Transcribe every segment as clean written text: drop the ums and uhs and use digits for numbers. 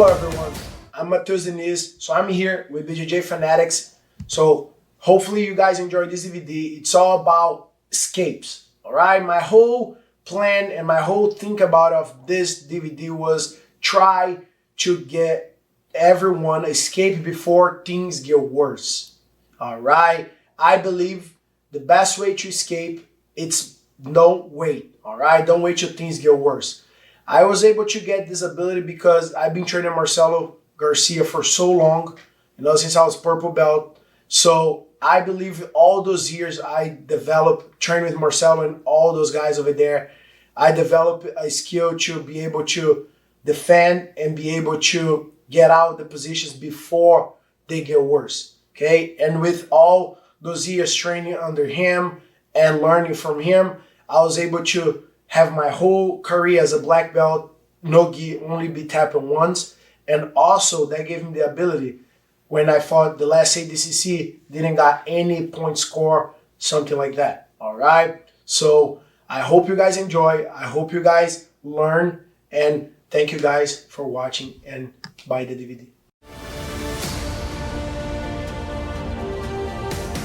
Hello everyone, I'm Matheus Diniz, so I'm here with BJJ Fanatics. So hopefully you guys enjoyed this DVD. It's all about escapes, alright? My whole plan and my whole think about of this DVD was try to get everyone escape before things get worse, alright? I believe the best way to escape, it's don't wait, alright? Don't wait till things get worse. I was able to get this ability because I've been training Marcelo Garcia for so long, since I was purple belt. So I believe all those years I developed training with Marcelo and all those guys over there, I developed a skill to be able to defend and be able to get out the positions before they get worse, okay? And with all those years training under him and learning from him, I was able to have my whole career as a black belt, no gi, only be tapping once. And also that gave me the ability when I fought the last ADCC, didn't got any point score, something like that. All right. So I hope you guys enjoy. I hope you guys learn. And thank you guys for watching and buy the DVD.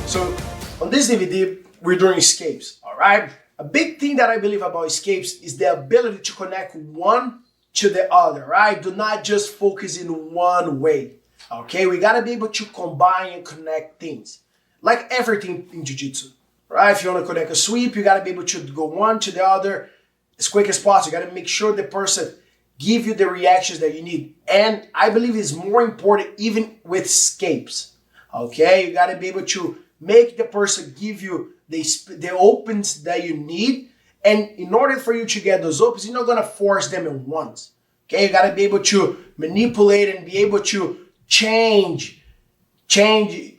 So on this DVD, we're doing escapes. All right. A big thing that I believe about escapes is the ability to connect one to the other, right? Do not just focus in one way, okay? We gotta be able to combine and connect things, like everything in Jiu-Jitsu, right? If you wanna connect a sweep, you gotta be able to go one to the other as quick as possible. You gotta make sure the person give you the reactions that you need. And I believe it's more important even with escapes, okay? You gotta be able to make the person give you the opens that you need, and in order for you to get those opens, you're not gonna force them in once. Okay, you gotta be able to manipulate and be able to change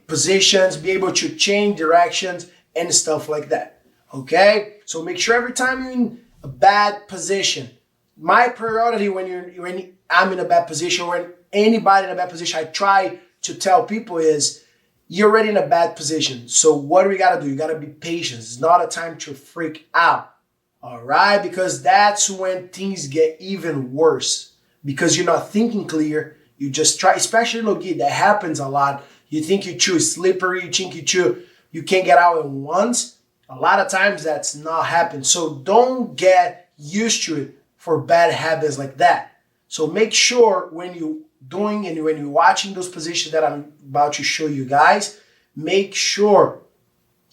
positions, be able to change directions and stuff like that. Okay, so make sure every time you're in a bad position, my priority when I'm in a bad position, or when anybody in a bad position, I try to tell people is, you're already in a bad position. So what do we gotta do? You gotta be patient. It's not a time to freak out. All right? Because that's when things get even worse. Because you're not thinking clear. You just try, especially in no-gi, that happens a lot. You think you chew slippery, you think you can't get out at once. A lot of times that's not happening. So don't get used to it for bad habits like that. So make sure when you doing and when you're watching those positions that I'm about to show you guys, make sure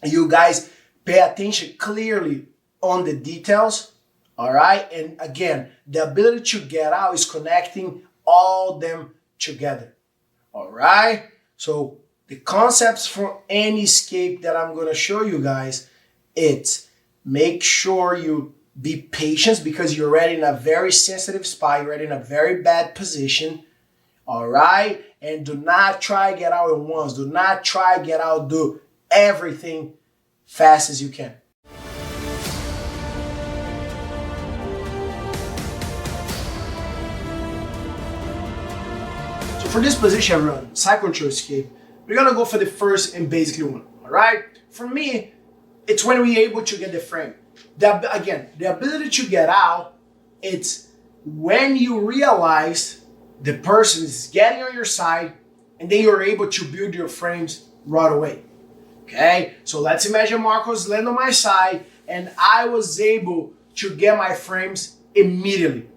you guys pay attention clearly on the details, all right? And again, the ability to get out is connecting all them together, all right? So the concepts for any escape that I'm gonna show you guys, it's make sure you be patient because you're already in a very sensitive spot, you're already in a very bad position. All right, and do not try get out at once. Do not try get out, do everything fast as you can. So for this position, everyone, side control escape, we're gonna go for the first and basically one. All right, for me, it's when we're able to get the frame. Again, the ability to get out, it's when you realize the person is getting on your side, and then you're able to build your frames right away. Okay, so let's imagine Marcos land on my side, and I was able to get my frames immediately.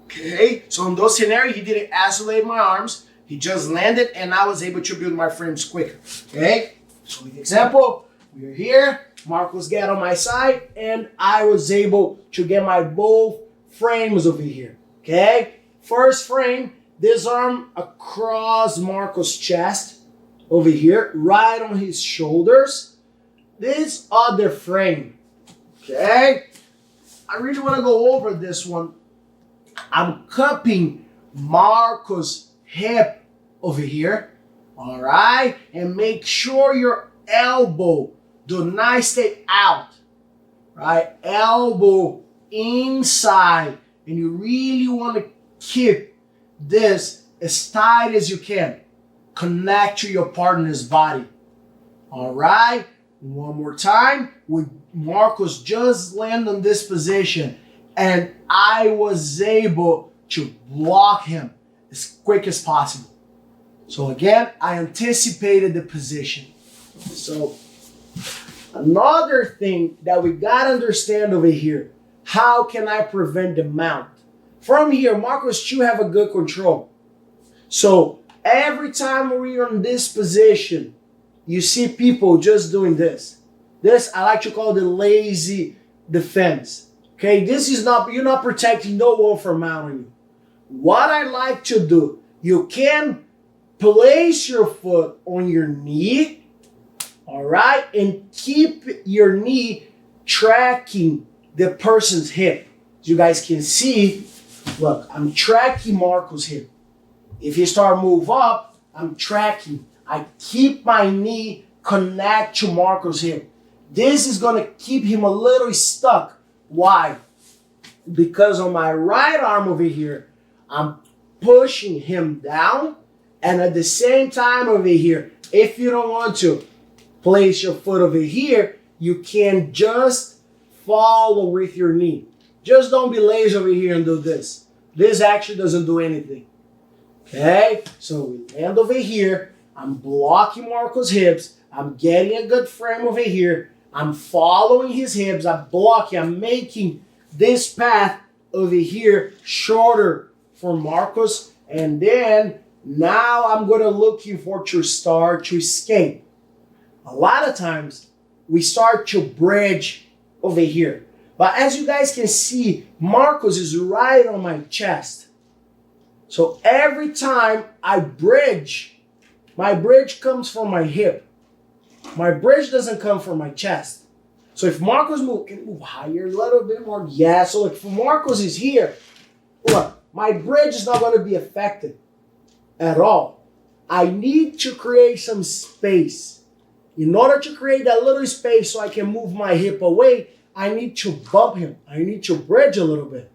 Okay, so in those scenarios, he didn't isolate my arms, he just landed, and I was able to build my frames quicker. Okay, so the example, we're here, Marcos get on my side, and I was able to get my both frames over here. Okay, first frame, this arm across Marcos' chest over here, right on his shoulders. This other frame, okay? I really want to go over this one. I'm cupping Marcos' hip over here, all right? And make sure your elbow do not stay out, right? Elbow inside, and you really want to keep this as tight as you can. Connect to your partner's body. All right. One more time. With Marcos just land on this position, and I was able to block him as quick as possible. So again, I anticipated the position. So another thing that we got to understand over here, how can I prevent the mount? From here, Marcos Chu have a good control. So every time we're in this position, you see people just doing this. This I like to call the lazy defense. Okay, this is not, you're not protecting no one from mounting you. What I like to do, you can place your foot on your knee, all right, and keep your knee tracking the person's hip. As you guys can see, look, I'm tracking Marco's hip. If he start move up, I'm tracking. I keep my knee connect to Marco's hip. This is going to keep him a little stuck. Why? Because on my right arm over here, I'm pushing him down. And at the same time over here, if you don't want to place your foot over here, you can just follow with your knee. Just don't be lazy over here and do this. This actually doesn't do anything. Okay, so we land over here. I'm blocking Marco's hips. I'm getting a good frame over here. I'm following his hips. I'm blocking. I'm making this path over here shorter for Marcos. And then now I'm going to looking for to start to escape. A lot of times we start to bridge over here. But as you guys can see, Marcos is right on my chest. So every time I bridge, my bridge comes from my hip. My bridge doesn't come from my chest. So if Marcos can move higher, a little bit more. Yeah, so if Marcos is here, look, my bridge is not going to be affected at all. I need to create some space. In order to create that little space so I can move my hip away, I need to bump him. I need to bridge a little bit.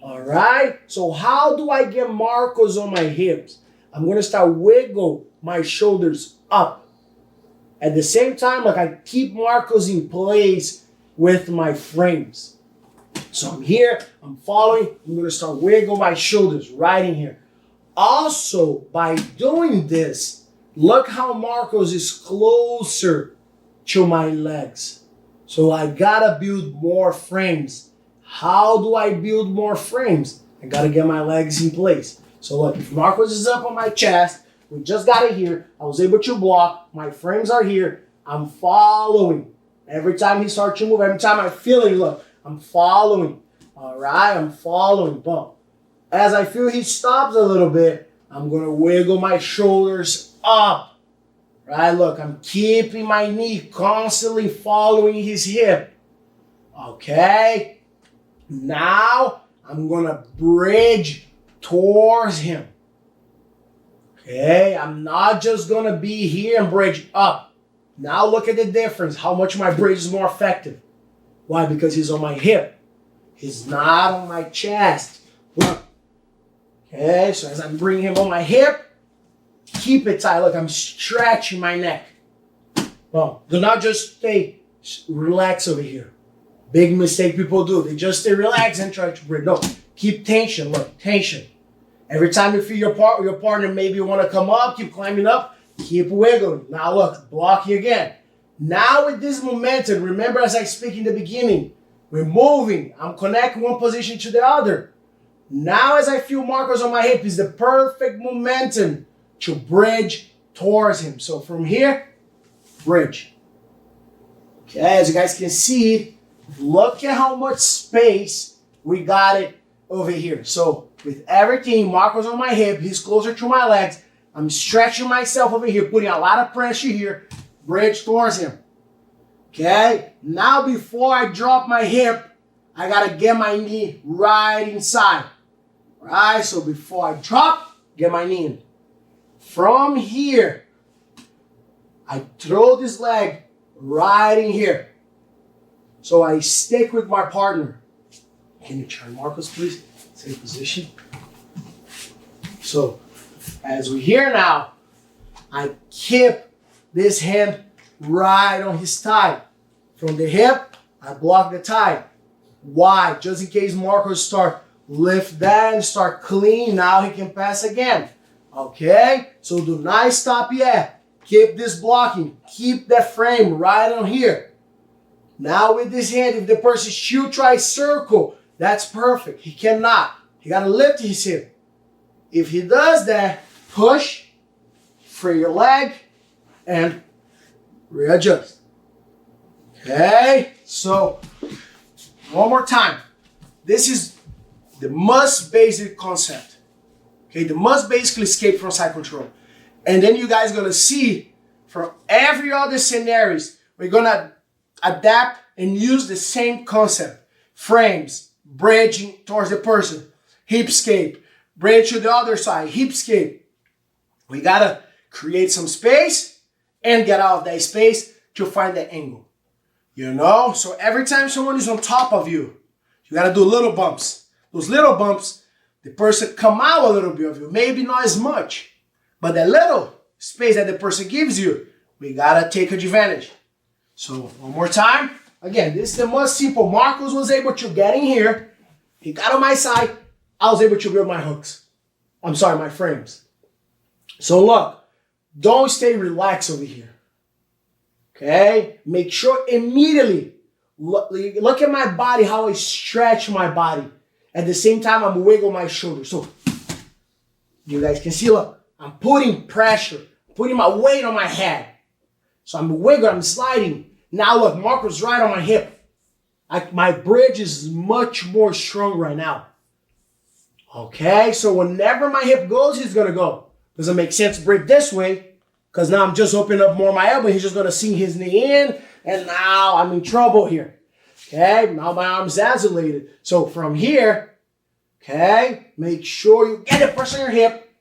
All right? So how do I get Marcos on my hips? I'm going to start wiggle my shoulders up. At the same time, like I keep Marcos in place with my frames. So I'm here, I'm following, I'm going to start wiggle my shoulders right in here. Also, by doing this, look how Marcos is closer to my legs. So I gotta build more frames. How do I build more frames? I gotta get my legs in place. So look, if Marcos is up on my chest, we just got it here. I was able to block. My frames are here. I'm following. Every time he starts to move, every time I feel it, look, I'm following. All right, I'm following. Boom. As I feel he stops a little bit, I'm going to wiggle my shoulders up. Right, look, I'm keeping my knee constantly following his hip. Okay. Now, I'm going to bridge towards him. Okay, I'm not just going to be here and bridge up. Now look at the difference, how much my bridge is more effective. Why? Because he's on my hip. He's not on my chest. Look. Okay, so as I bring him on my hip, keep it tight. Look, I'm stretching my neck. Well, do not just stay relaxed over here. Big mistake people do. They just stay relaxed and try to bridge. No, keep tension. Look, tension. Every time you feel your partner maybe want to come up, keep climbing up, keep wiggling. Now look, blocking again. Now with this momentum, remember as I speak in the beginning, we're moving. I'm connecting one position to the other. Now as I feel Marcos on my hip is the perfect momentum to bridge towards him. So from here, bridge. Okay, as you guys can see, look at how much space we got it over here. So with everything, Marcos on my hip, he's closer to my legs. I'm stretching myself over here, putting a lot of pressure here, bridge towards him. Okay, now before I drop my hip, I gotta get my knee right inside. Right, so before I drop, get my knee in. From here, I throw this leg right in here. So I stick with my partner. Can you turn Marcos, please? Same position. So, as we're here now, I keep this hand right on his thigh. From the hip, I block the thigh. Why? Just in case Marcos start lift that and start clean. Now he can pass again. Okay, so do not stop yet. Keep this blocking. Keep that frame right on here. Now with this hand, if the person should try circle, that's perfect. He cannot. He got to lift his hip. If he does that, push, free your leg, and readjust. Okay, so one more time. This is the most basic concept. Okay, the most basically escape from side control. And then you guys gonna see from every other scenarios, we're gonna adapt and use the same concept. Frames, bridging towards the person, hip escape, bridge to the other side, hip escape. We gotta create some space and get out of that space to find the angle. You know, so every time someone is on top of you, you gotta do little bumps. Those little bumps, the person come out a little bit of you, maybe not as much, but that little space that the person gives you, we gotta take advantage. So one more time. Again, this is the most simple. Marcos was able to get in here. He got on my side. I was able to build my hooks. I'm sorry, my frames. So look, don't stay relaxed over here. Okay? Make sure immediately, look at my body, how I stretch my body. At the same time, I'm wiggling my shoulders. So you guys can see, look, I'm putting pressure, putting my weight on my head. So I'm wiggling, I'm sliding. Now look, Marcos right on my hip. My bridge is much more strong right now. Okay, so whenever my hip goes, he's gonna go. Does it make sense to break this way? Because now I'm just opening up more my elbow. He's just gonna sink his knee in, and now I'm in trouble here. Okay, now my arm's isolated. So from here, okay, make sure you get the pressure on your hip.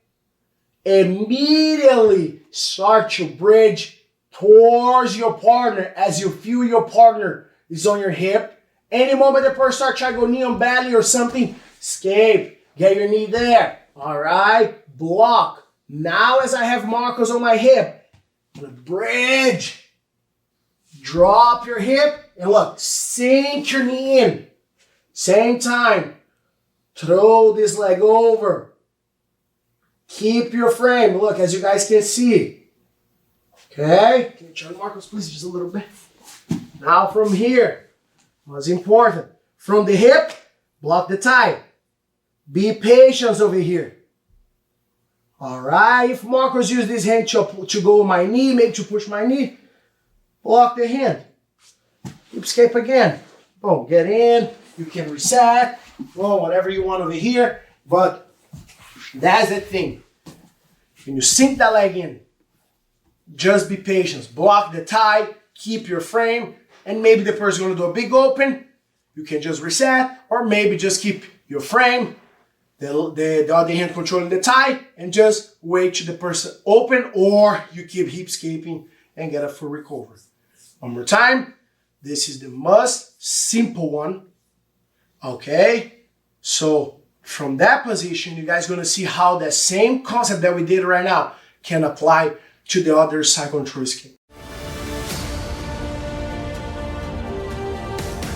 Immediately start your bridge towards your partner as you feel your partner is on your hip. Any moment the person starts trying to go knee on belly or something, escape. Get your knee there. All right, block. Now as I have Marcos on my hip, I'm gonna bridge. Drop your hip and look, sink your knee in. Same time, throw this leg over. Keep your frame. Look, as you guys can see. Okay, can you turn Marcos, please, just a little bit? Now from here, what's important? From the hip, block the thigh. Be patient over here. All right, if Marcos use this hand to go on my knee, make to push my knee, block the hand. Hip escape again. Boom, get in. You can reset. Well, whatever you want over here. But that's the thing. When you sink that leg in, just be patient. Block the thigh, keep your frame, and maybe the person is going to do a big open. You can just reset, or maybe just keep your frame, the other hand controlling the thigh, and just wait till the person open, or you keep hip escaping and get a full recovery. One more time. This is the most simple one. Okay? So from that position, you guys are going to see how that same concept that we did right now can apply to the other side control escape.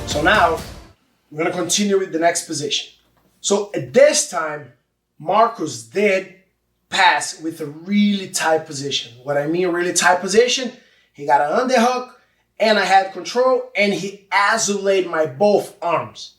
So now, we're going to continue with the next position. So at this time, Marcos did pass with a really tight position. What I mean really tight position, he got an underhook, and I had control, and he isolated my both arms.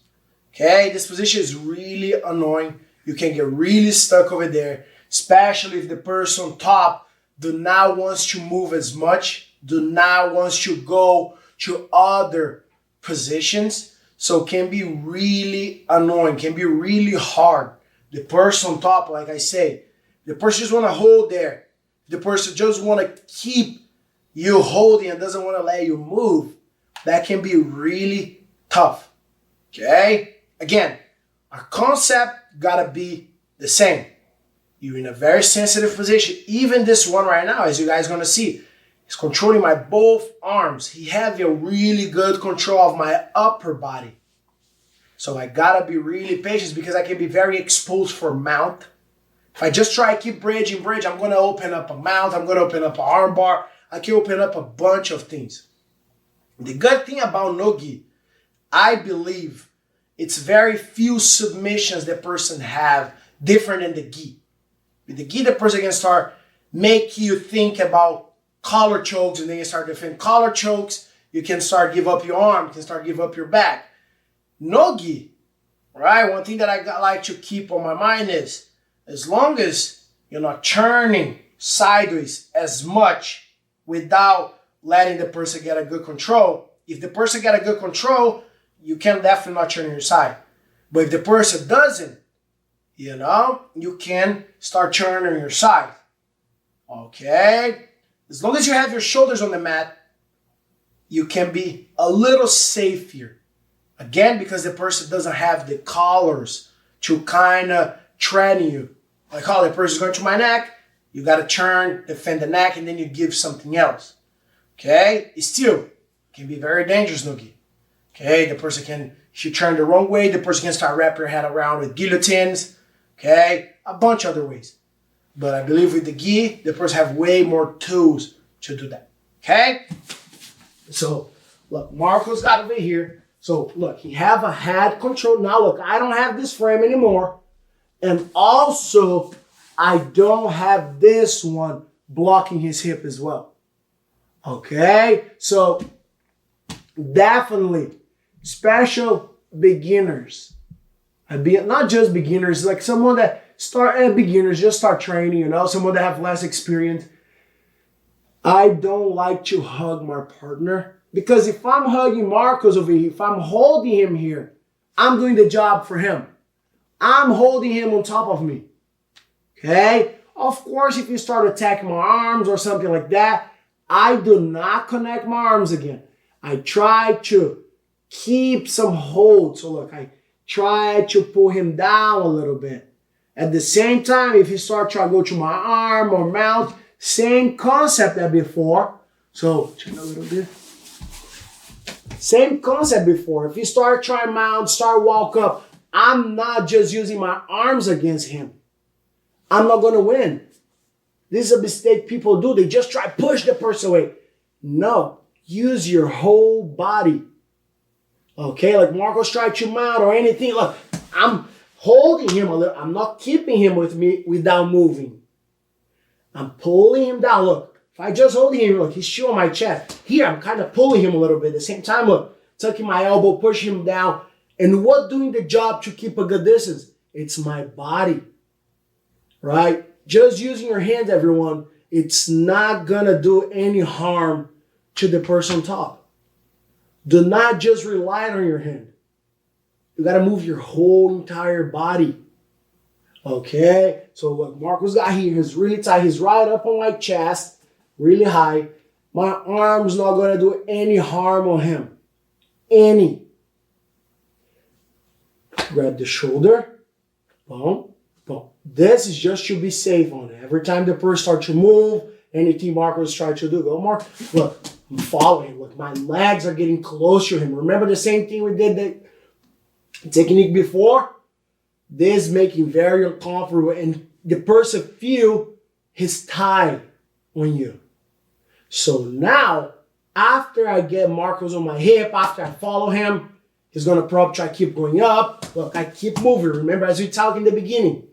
Okay, this position is really annoying. You can get really stuck over there, especially if the person on top do not want to move as much, do not want to go to other positions. So it can be really annoying, can be really hard. The person on top, like I say, the person just want to hold there. The person just want to keep you holding and doesn't want to let you move. That can be really tough. Okay? Again, our concept gotta be the same. You're in a very sensitive position. Even this one right now, as you guys gonna see, he's controlling my both arms. He have a really good control of my upper body. So I gotta be really patient because I can be very exposed for mount. If I just try to keep bridge, I'm gonna open up a mount, I'm gonna open up an arm bar, I can open up a bunch of things. The good thing about no-gi, I believe, it's very few submissions the person have different than the gi. With the gi, the person can start make you think about collar chokes, and then you start defending collar chokes. You can start give up your arm, you can start give up your back. No gi, right? One thing that I like to keep on my mind is, as long as you're not turning sideways as much without letting the person get a good control. If the person get a good control, you can definitely not turn on your side. But if the person doesn't, you can start turning on your side. Okay? As long as you have your shoulders on the mat, you can be a little safer. Again, because the person doesn't have the collars to kind of train you. Like, oh, the person's going to my neck, you got to turn, defend the neck, and then you give something else. Okay? It still can be very dangerous, no-gi. Okay? The person can, if you turn the wrong way, the person can start wrapping your head around with guillotines. Okay? A bunch of other ways. But I believe with the gi, the person have way more tools to do that. Okay? So, look, Marcos got over here. So, look, he have a head control. Now, look, I don't have this frame anymore. And also, I don't have this one blocking his hip as well. Okay? So, definitely, special beginners. Not just beginners, like someone that start beginners, just start training, someone that have less experience. I don't like to hug my partner, because if I'm hugging Marcos over here, if I'm holding him here, I'm doing the job for him. I'm holding him on top of me. Okay? Of course, if you start attacking my arms or something like that, I do not connect my arms again. I try to keep some hold. So look, I try to pull him down a little bit. At the same time, if you start trying to go to my arm or mount, same concept as before. So turn a little bit. Same concept before. If you start trying mount, start walk up, I'm not just using my arms against him. I'm not going to win. This is a mistake people do. They just try to push the person away. No, use your whole body. Okay, like Marcos tried to mount or anything. Look, I'm holding him a little. I'm not keeping him with me without moving. I'm pulling him down. Look, if I just hold him, look, he's still on my chest. Here, I'm kind of pulling him a little bit. At the same time, look, tucking my elbow, pushing him down. And what doing the job to keep a good distance? It's my body, right? Just using your hands, everyone, it's not going to do any harm to the person on top. Do not just rely on your hand. You got to move your whole entire body. Okay? So what Marcos got here is really tight. He's right up on my chest, really high. My arm's not going to do any harm on him. Any. Grab the shoulder. Boom. Boom. This is just to be safe on it. Every time the person starts to move, anything Marcos tries to do, go, Mark. Look, I'm following him. Look, my legs are getting close to him. Remember the same thing we did the technique before? This is making very uncomfortable, and the person feel his thigh on you. So now, after I get Marcos on my hip, after I follow him, he's going to probably try to keep going up. Look, I keep moving. Remember, as we talked in the beginning,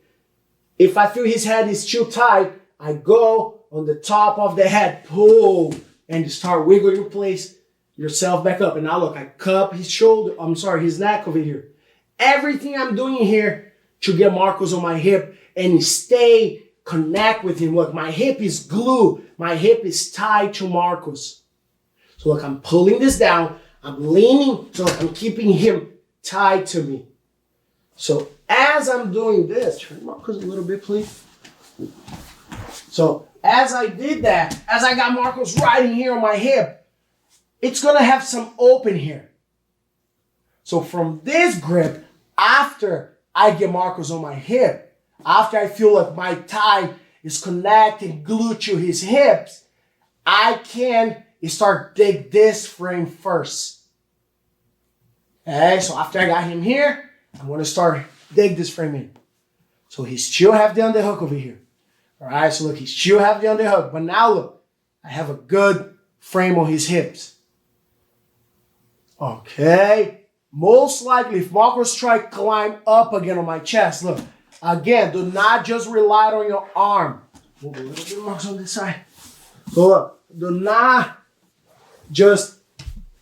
if I feel his head is too tight, I go on the top of the head, pull, and you start wiggling your place, yourself back up. And now look, I cup his his neck over here. Everything I'm doing here to get Marcos on my hip and stay connect with him. Look, my hip is glued. My hip is tied to Marcos. So look, I'm pulling this down. I'm leaning, so I'm keeping him tied to me. So as I'm doing this, turn Marcos a little bit, please. So as I did that, as I got Marcos riding here on my hip, it's going to have some open here. So from this grip, after I get Marcos on my hip, after I feel like my thigh is connected, glued to his hips, I can start dig this frame first. Okay, so after I got him here, I'm going to start dig this frame in. So he still have the underhook over here. All right, so look, he still have the underhook. But now look, I have a good frame on his hips. Okay, Most likely, if Marcos try to climb up again on my chest, look, again, do not just rely on your arm. Move a little bit more on this side. So look, do not just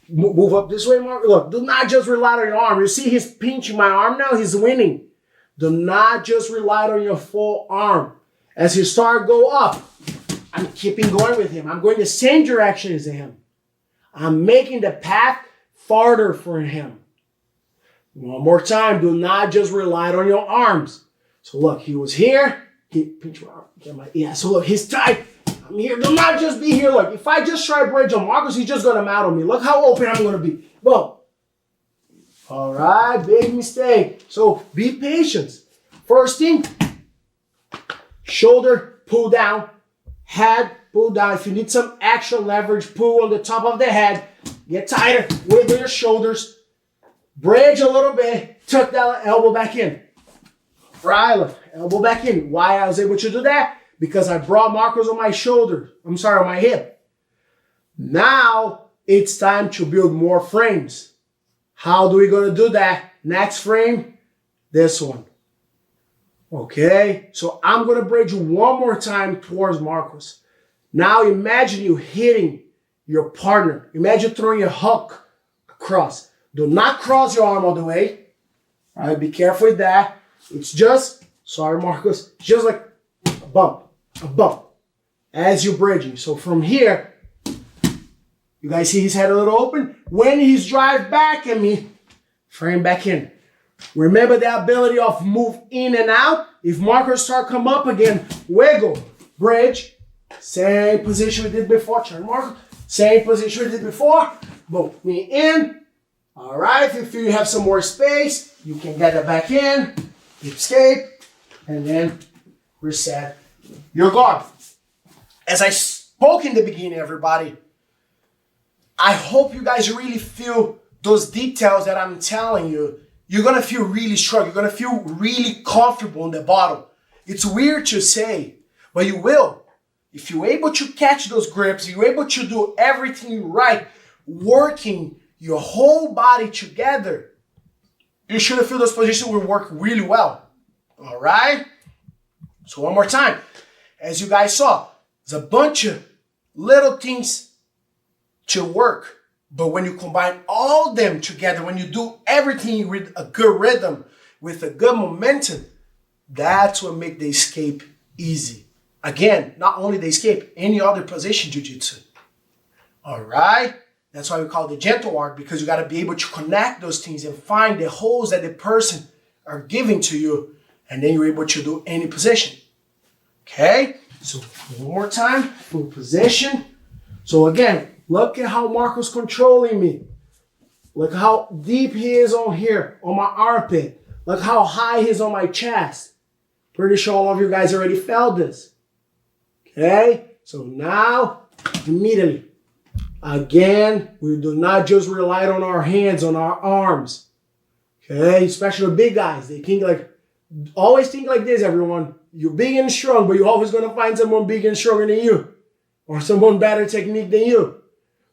move up this way, Marcos. Look, do not just rely on your arm. You see he's pinching my arm now? He's winning. Do not just rely on your full arm. As he start go up, I'm keeping going with him. I'm going the same direction as him. I'm making the path farther for him. One more time, do not just rely on your arms. So look, he was here. He pinch my arm. Yeah, so look, he's tight. I'm here. Do not just be here. Look, if I just try to bridge on Marcos, he's just going to mount on me. Look how open I'm going to be. Boom. All right, big mistake. So be patient. First thing, shoulder pull down, head pull down. If you need some extra leverage, pull on the top of the head. Get tighter, wiggle your shoulders, bridge a little bit, tuck that elbow back in. Right, look, elbow back in. Why I was able to do that? Because I brought Marcos on my shoulder. I'm sorry, on my hip. Now it's time to build more frames. How do we gonna do that? Next frame, this one. Okay, so I'm gonna bridge you one more time towards Marcos. Now imagine you hitting your partner. Imagine throwing a hook across. Do not cross your arm all the way. All right, be careful with that. It's just, sorry Marcos, just like a bump, as you're bridging. So from here, you guys see his head a little open? When he's drive back at me, frame back in. Remember the ability of move in and out? If Marcos start come up again, wiggle, bridge, same position we did before, turn Marcos. Same position we did before. Boom. Me in. All right. If you have some more space, you can get it back in. Escape. And then reset your guard. As I spoke in the beginning, everybody, I hope you guys really feel those details that I'm telling you. You're going to feel really strong. You're going to feel really comfortable in the bottom. It's weird to say, but you will. If you're able to catch those grips, you're able to do everything right, working your whole body together, you should feel those positions will work really well. All right? So one more time. As you guys saw, there's a bunch of little things to work. But when you combine all them together, when you do everything with a good rhythm, with a good momentum, that's what makes the escape easy. Again, not only the escape, any other position jiu-jitsu. All right? That's why we call it the gentle art, because you got to be able to connect those things and find the holes that the person are giving to you, and then you're able to do any position. Okay? So one more time, full position. So again, look at how Marcos controlling me. Look how deep he is on here, on my armpit. Look how high he is on my chest. Pretty sure all of you guys already felt this. Okay, so now, immediately, again, we do not just rely on our hands, on our arms. Okay, especially the big guys. They think like, always think like this, everyone. You're big and strong, but you're always going to find someone big and stronger than you. Or someone better technique than you.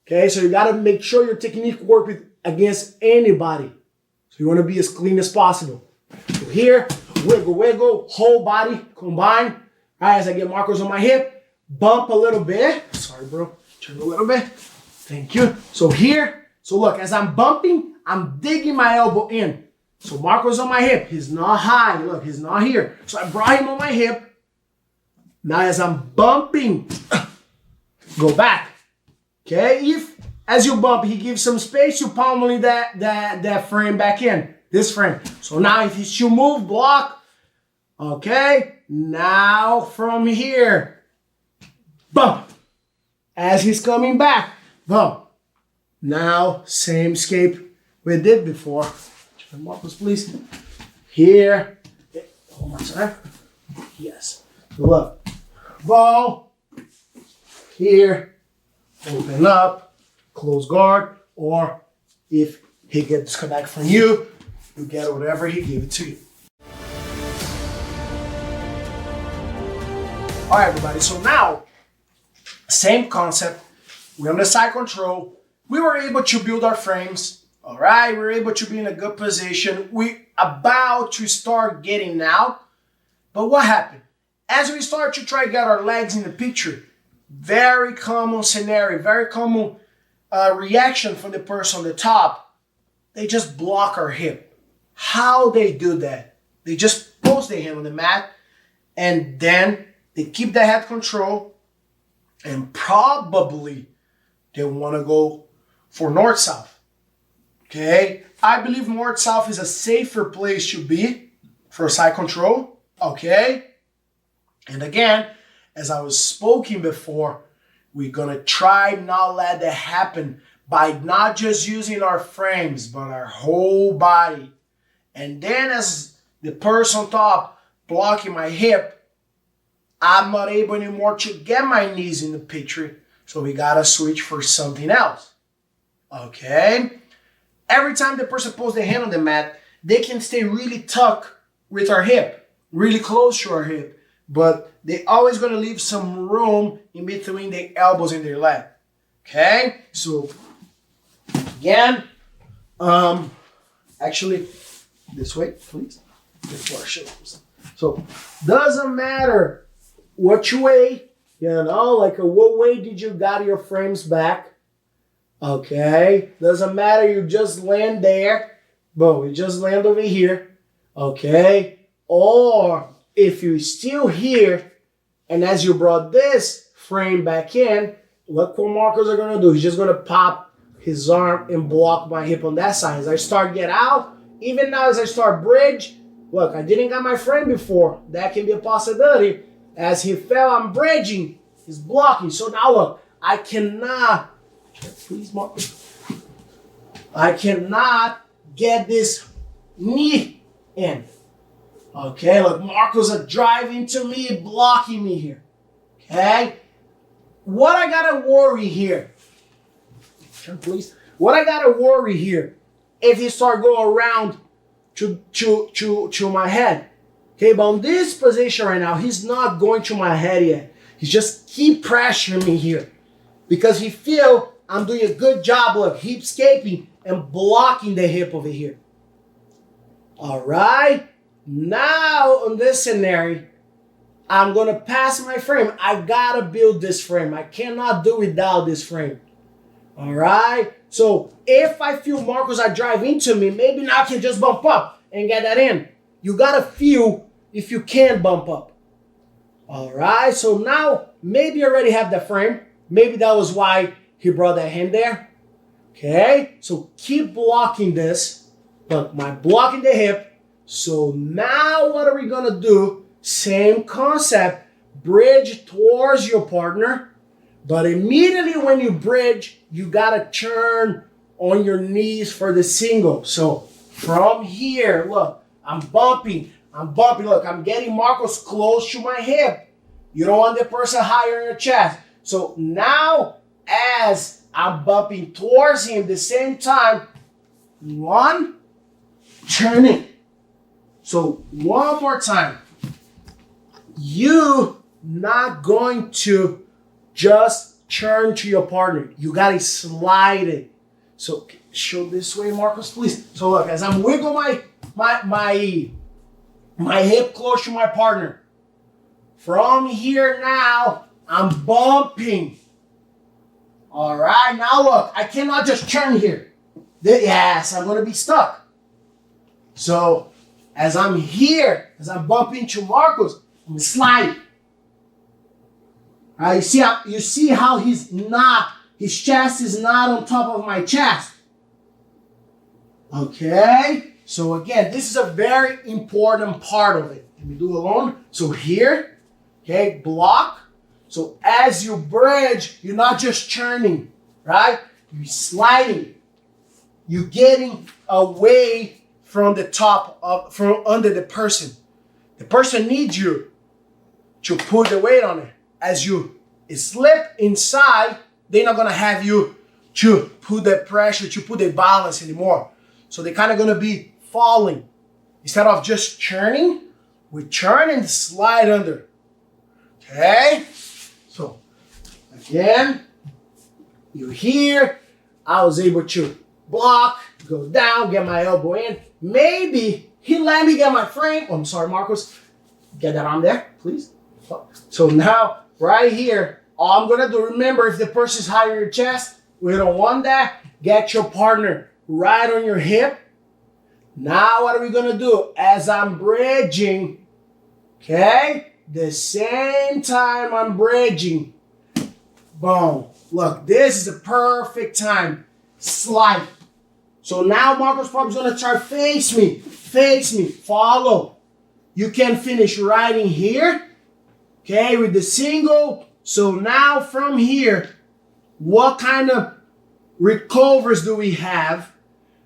Okay, so you got to make sure your technique work with against anybody. So you want to be as clean as possible. So here, wiggle, wiggle, whole body, combine. All right, as I get Marcos on my hip, bump a little bit. Sorry, bro. Turn a little bit. Thank you. So here, so look, as I'm bumping, I'm digging my elbow in. So Marcos on my hip. He's not high. Look, he's not here. So I brought him on my hip. Now as I'm bumping, go back. Okay? If, as you bump, he gives some space, you palmly that frame back in. This frame. So now if he should move, block. Okay? Now from here, bump. As he's coming back, bump. Now, same escape we did before. Turn Marcos, please. Here. One more time. Yes. Look. Ball. Here. Open up. Close guard. Or if he gets disconnect from you, you get whatever he gave it to you. All right, everybody. So now, same concept. We're on the side control. We were able to build our frames. All right, we're able to be in a good position. We about to start getting out. But what happened? As we start to try to get our legs in the picture, very common scenario, very common reaction from the person on the top. They just block our hip. How they do that? They just post their hand on the mat, and then they keep the head control, and probably they want to go for north-south. Okay? I believe north-south is a safer place to be for side control. Okay? And again, as I was speaking before, we're going to try not let that happen by not just using our frames, but our whole body. And then as the person on top blocking my hip, I'm not able anymore to get my knees in the picture. So we got to switch for something else. Okay? Every time the person puts their hand on the mat, they can stay really tucked with our hip, really close to our hip. But they're always going to leave some room in between their elbows and their leg. Okay? So, again, actually, this way, please. Before I show you. So, doesn't matter what you weigh, like what way did you got your frames back. Okay? Doesn't matter, you just land there. Boom, you just land over here. Okay? Or if you're still here, and as you brought this frame back in, look what Marcos are going to do. He's just going to pop his arm and block my hip on that side. As I start get out, even now as I start bridge, look, I didn't got my frame before. That can be a possibility. As he fell, I'm bridging. He's blocking. So now look, I cannot, please Marcos, I cannot get this knee in. Okay, look, Marcos are driving to me, blocking me here. Okay? What I gotta worry here, please. What I gotta worry here, if he start going around to my head. Okay, but on this position right now, he's not going to my head yet. He's just keep pressuring me here. Because he feel I'm doing a good job of hip escaping and blocking the hip over here. Alright? Now, on this scenario, I'm going to pass my frame. I got to build this frame. I cannot do without this frame. All right? So, if I feel Marcos are driving into me, maybe now I can just bump up and get that in. You got to feel if you can bump up. All right? So, now, maybe you already have the frame. Maybe that was why he brought that hand there. Okay? So, keep blocking this. Look, my blocking the hip. So now what are we going to do? Same concept. Bridge towards your partner. But immediately when you bridge, you got to turn on your knees for the single. So from here, look, I'm bumping. Look, I'm getting Marcos close to my hip. You don't want the person higher in your chest. So now as I'm bumping towards him, at the same time, one, turning. So one more time, you not going to just turn to your partner. You got to slide it. So show this way, Marcos, please. So look, as I'm wiggle my hip close to my partner. From here now, I'm bumping. All right, now look, I cannot just turn here. Yes, I'm going to be stuck. So as I'm here, as I'm bumping into Marcos, I'm sliding. You see how his chest is not on top of my chest. Okay? So again, this is a very important part of it. Let me do it alone. So here, okay, block. So as you bridge, you're not just churning, right? You're sliding. You're getting away from the top of, from under the person. The person needs you to put the weight on it. As you slip inside, they're not gonna have you to put the pressure, to put the balance anymore. So they're kind of gonna be falling. Instead of just churning, we churn and slide under. Okay? So again, you're here. I was able to block, go down, get my elbow in. Maybe he let me get my frame. Oh, I'm sorry, Marcos. Get that on there, please. So now, right here, all I'm gonna do, remember, if the person's higher in your chest, we don't want that. Get your partner right on your hip. Now what are we gonna do? As I'm bridging, okay? The same time I'm bridging, boom. Look, this is a perfect time. Slide. So now Marcos Pop gonna try face me, follow. You can finish right in here, okay, with the single. So now from here, what kind of recovers do we have?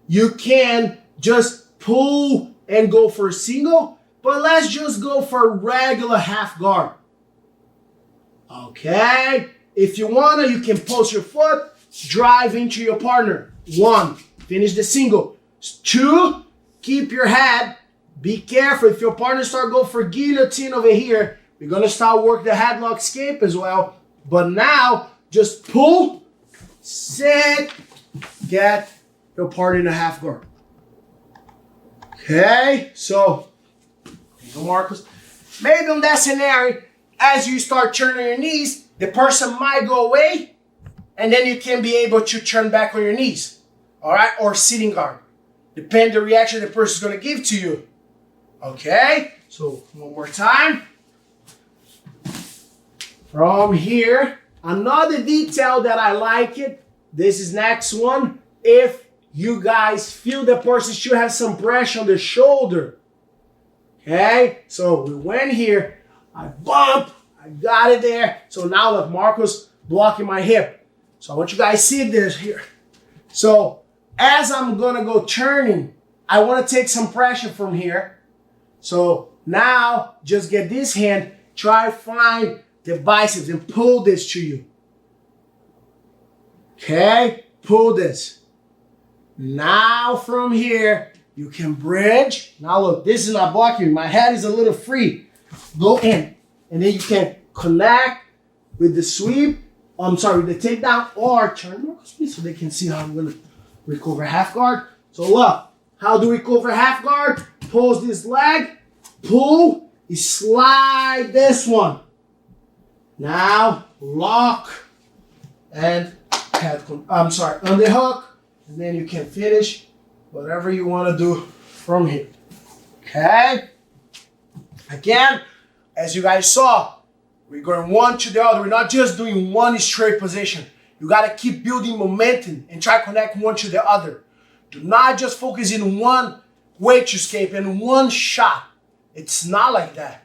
You can just pull and go for a single, but let's just go for a regular half guard. Okay, if you wanna, you can post your foot, drive into your partner. 1, finish the single. 2, keep your head. Be careful if your partner start go for guillotine over here. We're gonna start work the headlock escape as well. But now, just pull, sit, get your partner in a half guard. Okay, so, Marcos. Maybe in that scenario, as you start turning your knees, the person might go away, and then you can be able to turn back on your knees. All right, or sitting guard. Depend the reaction the person's gonna give to you. Okay, so one more time. From here, another detail that I like it, this is next one. If you guys feel the person should have some pressure on the shoulder. Okay, so we went here, I bump, I got it there. So now look, Marcos blocking my hip. So I want you guys to see this here. So as I'm gonna go turning, I wanna take some pressure from here. So now just get this hand, try find the biceps and pull this to you. Okay, pull this. Now from here, you can bridge. Now look, this is not blocking me. My head is a little free. Go in. And then you can connect with the sweep. I'm sorry, with the takedown or turn so they can see how I'm gonna recover half guard. So look, how do we recover half guard? Pulls this leg, pull, you slide this one. Now lock and head, underhook, and then you can finish whatever you want to do from here. Okay? Again, as you guys saw, we're going one to the other. We're not just doing one straight position. You got to keep building momentum and try to connect one to the other. Do not just focus in one weight to escape and one shot. It's not like that.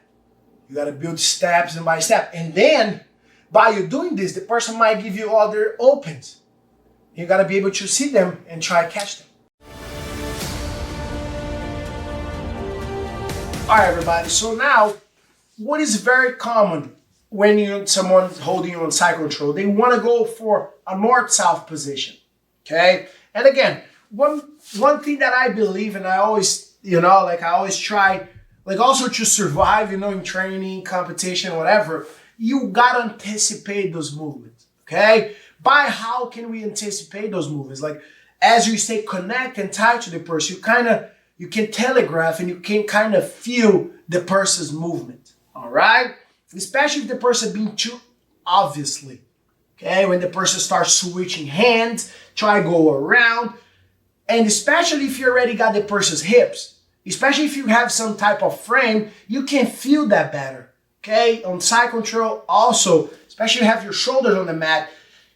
You got to build steps and by step. And then, by you doing this, the person might give you other opens. You got to be able to see them and try to catch them. All right, everybody. So now, what is very common when someone's holding you on side control? They want to go for a north-south position. Okay? And again, one thing that I believe, and I always, I always try, also to survive, in training, competition, whatever, you got to anticipate those movements, okay? By how can we anticipate those movements? As you stay connected and tied to the person, you can telegraph and you can kind of feel the person's movement, all right? Especially if the person being too obviously, okay? When the person starts switching hands, try to go around, and especially if you already got the person's hips, especially if you have some type of frame, you can feel that better, okay? On side control also, especially if you have your shoulders on the mat,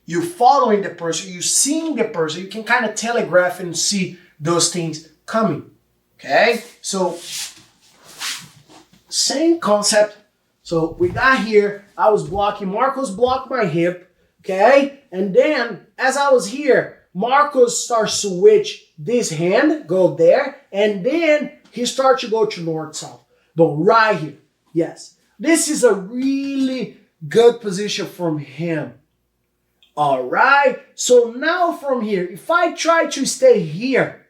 you following the person, you seeing the person, you can kind of telegraph and see those things coming, okay? So, same concept. So we got here, I was blocking, Marcos blocked my hip, okay? And then, as I was here, Marcos starts to switch this hand, go there, and then he starts to go to north-south. But right here, yes. This is a really good position from him. All right? So now from here, if I try to stay here,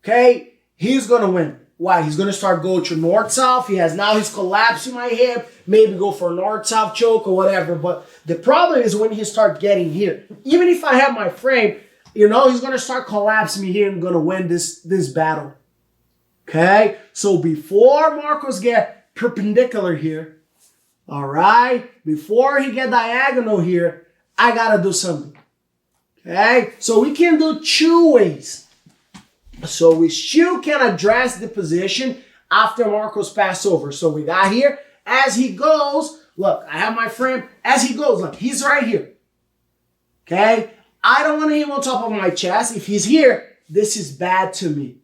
okay, he's going to win. Why? He's going to start going to north-south. He's collapsing my hip, maybe go for a north-south choke or whatever. But the problem is when he starts getting here. Even if I have my frame, he's going to start collapsing me here and going to win this battle. Okay? So before Marcos get perpendicular here, all right, before he get diagonal here, I got to do something. Okay? So we can do two ways. So we still can address the position after Marcos pass over. So we got here, as he goes, look, I have my frame, as he goes, look, he's right here. Okay? I don't want him on top of my chest. If he's here, this is bad to me.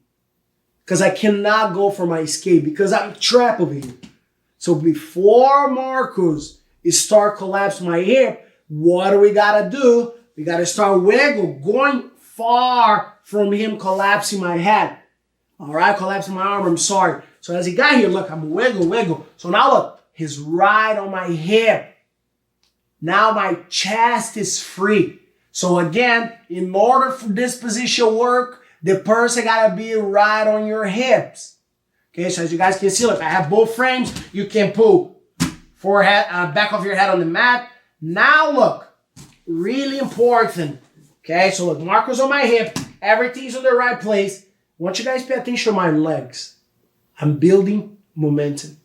Because I cannot go for my escape because I'm trapped over here. So before Marcos start collapse my hip, what do we gotta do? We gotta start wiggle, going far from him collapsing my head. All right, collapsing my arm, I'm sorry. So as he got here, look, I'm wiggle. So now look, he's right on my hip. Now my chest is free. So again, in order for this position to work, the person gotta be right on your hips. Okay, so as you guys can see, look, I have both frames. You can pull forehead, back of your head on the mat. Now look, really important. Okay, so look, Marcos on my hip. Everything's in the right place. I want you guys to pay attention to my legs. I'm building momentum.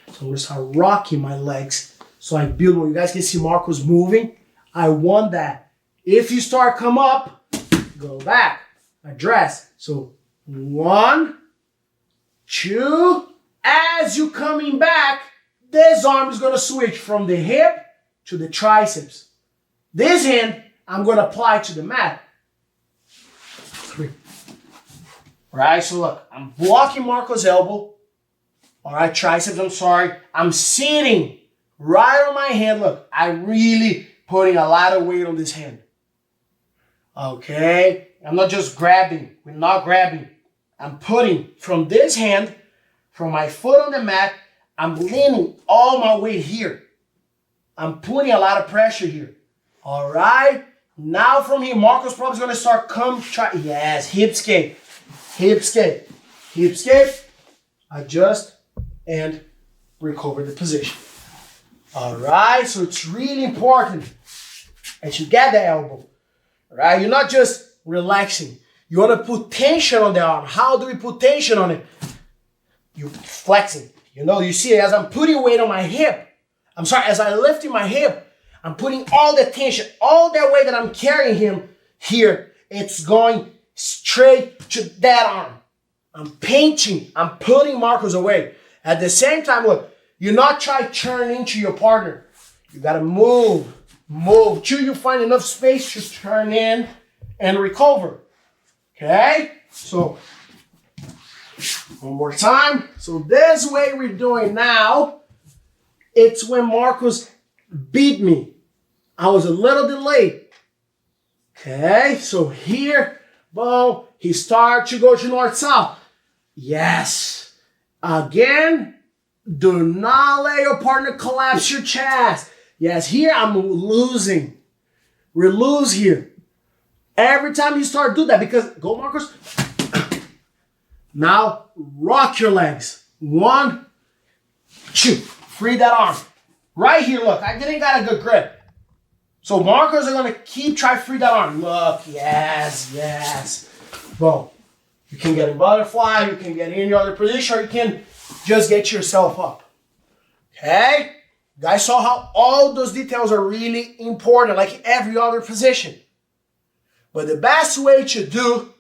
So I'm gonna start rocking my legs. So I build, when you guys can see Marcos moving, I want that. If you start come up, go back, address. So 1, 2, as you coming back, this arm is gonna switch from the hip to the triceps. This hand, I'm gonna apply to the mat. 3. All right, so look, I'm blocking Marcos' elbow. All right, triceps, I'm sorry. I'm sitting right on my hand. Look, I'm really putting a lot of weight on this hand. Okay, I'm not just grabbing. We're not grabbing. I'm putting from this hand, from my foot on the mat, I'm leaning all my weight here. I'm putting a lot of pressure here. All right, now from here, Marcos probably is going to start yes, hip escape, adjust, and recover the position. All right, so it's really important that you get the elbow. All right, you're not just relaxing. You want to put tension on the arm. How do we put tension on it? You flexing. You see as I'm putting weight on my hip. As I lifting my hip, I'm putting all the tension, all that weight that I'm carrying him here, it's going straight to that arm. I'm pinching, I'm putting Marcos away. At the same time, look, you're not trying to turn into your partner. You gotta move till you find enough space to turn in and recover. Okay? So, one more time. So this way we're doing now, it's when Marcos beat me. I was a little delayed. Okay, so here, boom, he starts to go to north-south. Yes. Again, do not let your partner collapse your chest. Yes, here I'm losing. We lose here. Every time you start do that, because, go Marcos. Now, rock your legs. 1, 2, free that arm. Right here, look, I didn't got a good grip. So Marcos are going to try to free that arm. Look, yes. Boom. You can get in butterfly, you can get in any other position, or you can just get yourself up. Okay? You guys saw how all those details are really important, like every other position. But the best way to do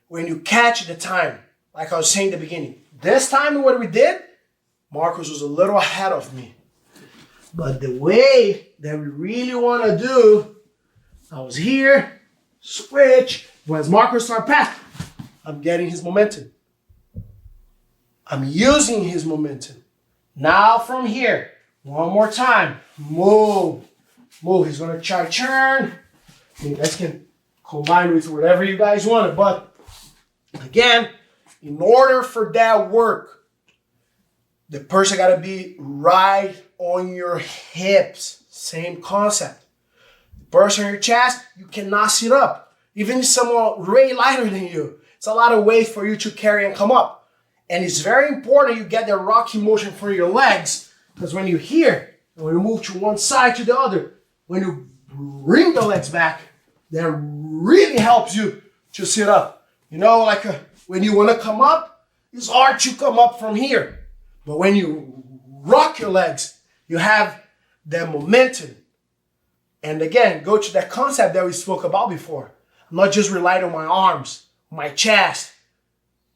when you catch the time, like I was saying in the beginning, this time what we did, Marcos was a little ahead of me. But the way that we really want to do, I was here, switch. When Marcos start pass, I'm getting his momentum. I'm using his momentum. Now from here, one more time, move. He's going to try turn. You guys can combine with whatever you guys want. But again, in order for that work, the person got to be right on your hips. Same concept. The person on your chest, you cannot sit up. Even if someone way lighter than you, it's a lot of weight for you to carry and come up. And it's very important you get the rocking motion for your legs, because when you're here, when you move to one side to the other, when you bring the legs back, they're really helps you to sit up. You know, like when you want to come up, it's hard to come up from here. But when you rock your legs, you have that momentum. And again, go to that concept that we spoke about before. I'm not just relying on my arms, my chest.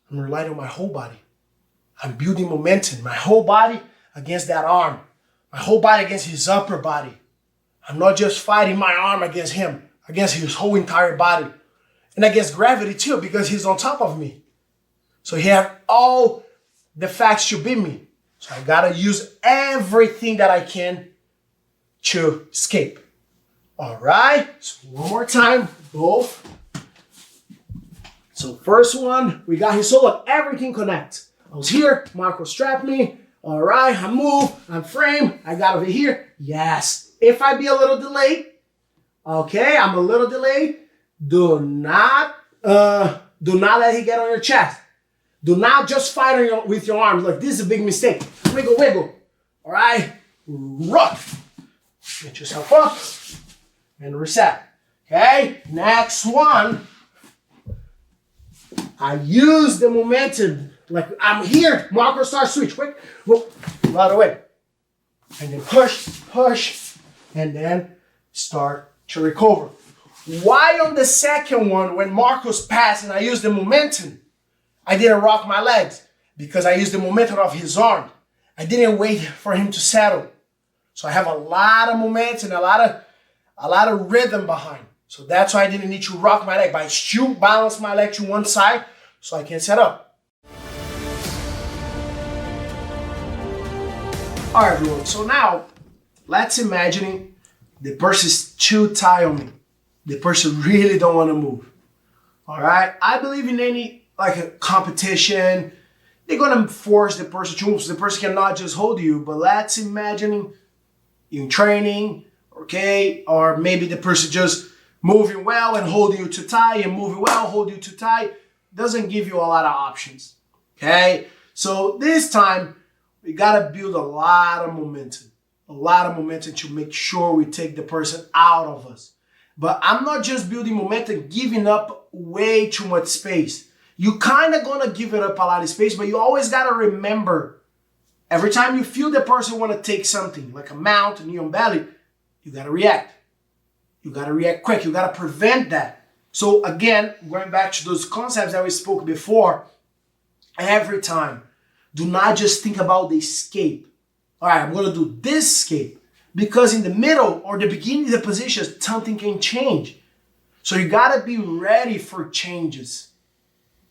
I'm relying on my whole body. I'm building momentum. My whole body against that arm. My whole body against his upper body. I'm not just fighting my arm against him, against his whole entire body. And against gravity too, because he's on top of me. So he have all the facts to beat me. So I gotta use everything that I can to escape. All right, so one more time, both. So first one, we got his so look, everything connects. I was here, Marco strapped me. All right, I move, I'm frame, I got over here. Yes, if I be a little delayed, okay, I'm a little delayed, do not let him get on your chest. Do not just fight on with your arms. Look, this is a big mistake. Wiggle, wiggle. All right, rock. Get yourself up and reset. Okay, next one. I use the momentum. Like I'm here, Marco start switch, quick, whoop, right away. And then push, and then start to recover. Why on the second one, when Marco's passed and I used the momentum, I didn't rock my legs? Because I used the momentum of his arm. I didn't wait for him to settle. So I have a lot of momentum, a lot of rhythm behind. So that's why I didn't need to rock my leg, but I still balance my leg to one side so I can set up. All right, everyone, so now let's imagine the person's too tight on me. The person really don't want to move. All right, I believe in any like a competition, they're gonna force the person to move. So the person cannot just hold you, but let's imagine in training, okay, or maybe the person just moving well and holding you too tight and moving well, holding you too tight, doesn't give you a lot of options, okay? So this time, we gotta build a lot of momentum to make sure we take the person out of us. But I'm not just building momentum, giving up way too much space. You kind of gonna give it up a lot of space, but you always gotta remember, every time you feel the person wanna take something, like a mount, a knee on belly, you gotta react. You gotta react quick, you gotta prevent that. So again, going back to those concepts that we spoke before, every time, do not just think about the escape. All right, I'm gonna do this escape, because in the middle or the beginning of the position, something can change. So you gotta be ready for changes,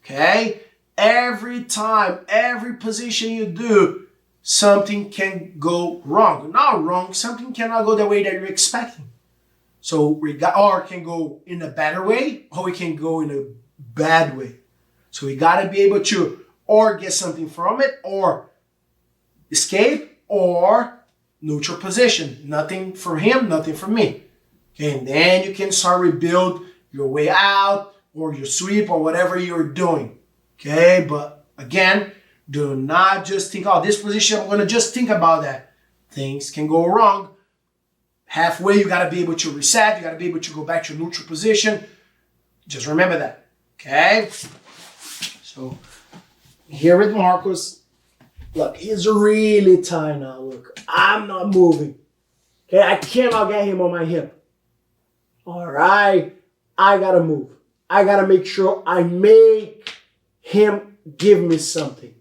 okay? Every time, every position you do, something can go wrong. Not wrong, something cannot go the way that you're expecting. So or it can go in a better way, or it can go in a bad way. So we gotta be able to or get something from it, or escape, or neutral position. Nothing for him, nothing for me. Okay, and then you can start rebuild your way out, or your sweep, or whatever you're doing. Okay, but again, do not just think, oh, this position, I'm gonna just think about that. Things can go wrong. Halfway, you gotta be able to reset, you gotta be able to go back to your neutral position. Just remember that, okay? So, here with Marcos, look, he's really tight now, look. I'm not moving, okay? I cannot get him on my hip. All right, I gotta move. I gotta make sure I make him give me something,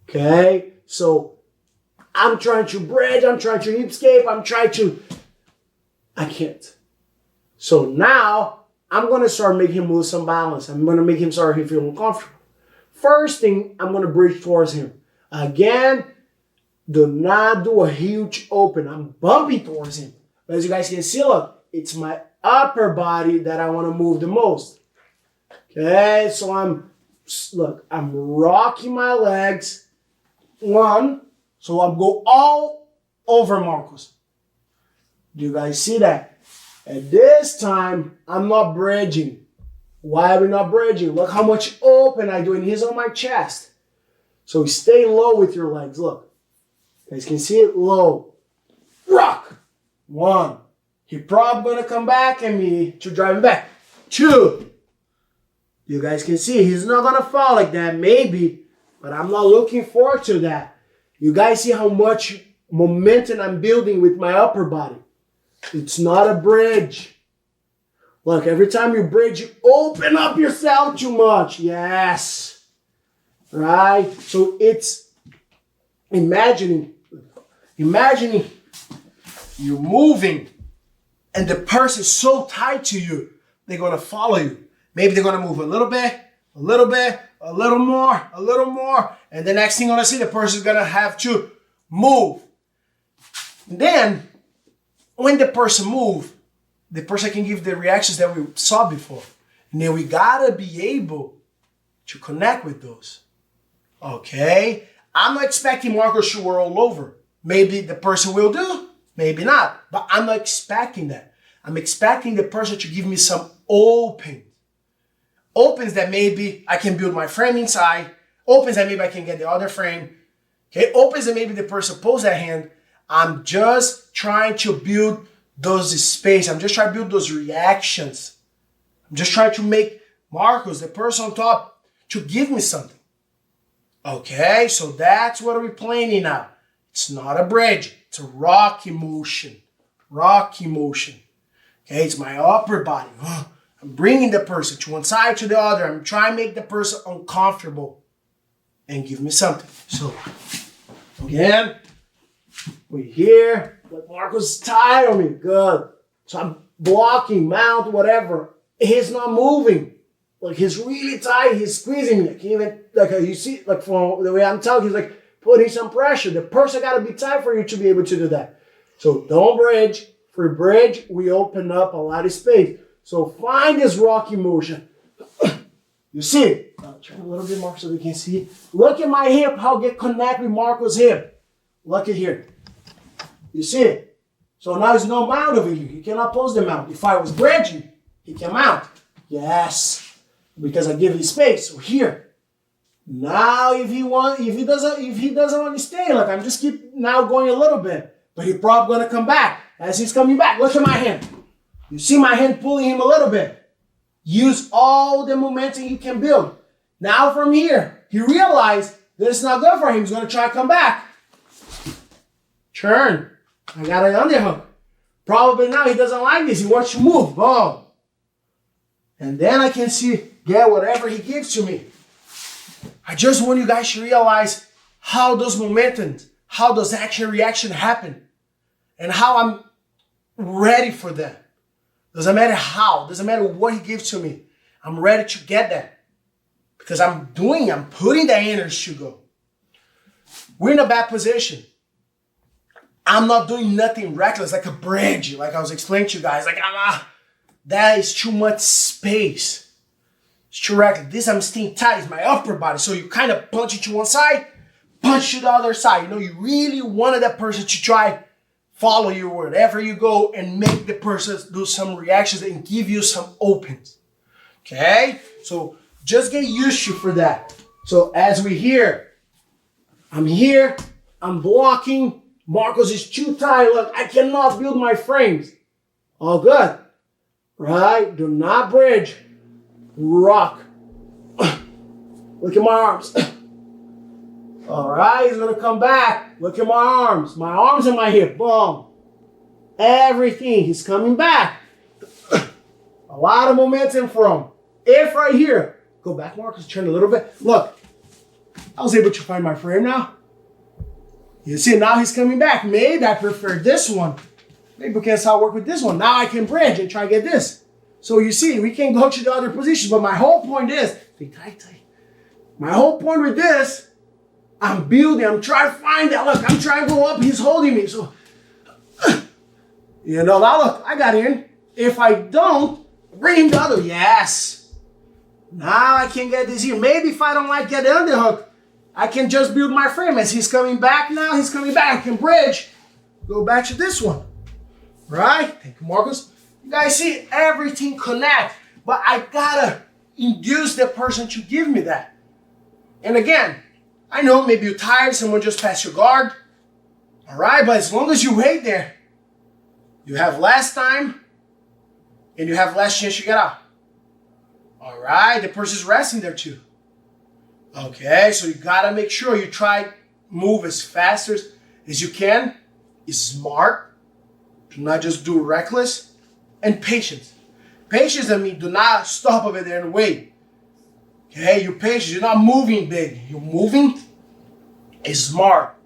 okay? So, I'm trying to bridge, I'm trying to hip escape, I can't. So now, I'm gonna start making him lose some balance. I'm gonna make him start feel uncomfortable. First thing, I'm gonna bridge towards him. Again, do not do a huge open. I'm bumping towards him. But as you guys can see, look, it's my upper body that I wanna move the most. Okay, so I'm rocking my legs. One, so I'm go all over Marcos. Do you guys see that? At this time, I'm not bridging. Why are we not bridging? Look how much open I do, and he's on my chest. So stay low with your legs. Look. You guys can see it low. Rock. One. He probably gonna come back at me to drive him back. 2. You guys can see he's not going to fall like that, maybe, but I'm not looking forward to that. You guys see how much momentum I'm building with my upper body. It's not a bridge. Look, every time you bridge, you open up yourself too much. Yes. Right? So it's imagining you moving and the person is so tight to you, they're going to follow you. Maybe they're going to move a little bit, a little bit, a little more. And the next thing you're going to see, the person is going to have to move. And then, when the person moves, the person can give the reactions that we saw before. And then we got to be able to connect with those. Okay? I'm not expecting Marcos to roll over. Maybe the person will do, maybe not. But I'm not expecting that. I'm expecting the person to give me some opens that maybe I can build my frame inside, opens that maybe I can get the other frame, okay, opens that maybe the person pulls that hand. I'm just trying to build those space. I'm just trying to build those reactions. I'm just trying to make Marcos, the person on top, to give me something. Okay, so that's what we're playing in now. It's not a bridge, it's a rocky motion. Rocky motion. Okay, it's my upper body. I'm bringing the person to one side to the other. I'm trying to make the person uncomfortable and give me something. So, again, we're here. But Marcos is tired of me. Good. So I'm blocking, mount, whatever. He's not moving. Like, he's really tight. He's squeezing me. I can't even, like, you see, like, from the way I'm talking, he's like putting some pressure. The person got to be tight for you to be able to do that. So don't bridge. For bridge, we open up a lot of space. So find this rocky motion. You see? I'll turn a little bit more so we can see. Look at my hip, how I get connect with Marcos' hip. Look at here. You see it? So now there's no mount over here. He cannot pose the mount. If I was bridging, he can mount. Yes. Because I give him space. So here. Now if he doesn't want to stay, like I'm just keep now going a little bit. But he's probably gonna come back. As he's coming back, look at my hand. You see my hand pulling him a little bit. Use all the momentum you can build. Now from here, he realized that it's not good for him. He's going to try to come back. Turn. I got an underhook. Probably now he doesn't like this. He wants to move. Boom. And then I can get whatever he gives to me. I just want you guys to realize how those momentums, how those action reaction happen, and how I'm ready for them. Doesn't matter how, doesn't matter what he gives to me. I'm ready to get that. Because I'm putting the energy to go. We're in a bad position. I'm not doing nothing reckless, like a bridge, like I was explaining to you guys. Like, that is too much space. It's too reckless. This I'm staying tight, it's my upper body. So you kind of punch it to one side, punch to the other side. You know, you really wanted that person to try follow you wherever you go and make the person do some reactions and give you some opens. Okay? So just get used to for that. So as we here, I'm blocking. Marcos is too tight. Look, I cannot build my frames. All good. Right? Do not bridge. Rock. Look at my arms. All right, he's going to come back. Look at my arms. My arms and my hip. Boom. Everything. He's coming back. A lot of momentum from. If right here. Go back, Marcos. Turn a little bit. Look. I was able to find my frame now. You see, now he's coming back. Maybe I prefer this one. Maybe we can start work with this one. Now I can bridge and try to get this. So you see, we can go to the other positions. But my whole point is, tight. My whole point with this, I'm building, I'm trying to find that. Look, I'm trying to go up, he's holding me. So, now look, I got in. If I don't, bring him the other. Yes. Now I can get this here. Maybe if I don't like get the underhook, I can just build my frame. As he's coming back now, he's coming back. I can bridge. Go back to this one. Right? Thank you, Marcos. You guys see everything connect. But I gotta induce the person to give me that. And again, I know maybe you're tired, someone just passed your guard. All right, but as long as you wait there, you have less time and you have less chance to get out. All right, the person's resting there too. Okay, so you gotta make sure you try move as fast as you can. Is smart. Do not just do reckless. And patience. Patience, I mean, do not stop over there and wait. Okay, you're patient. You're not moving big. You're moving smart.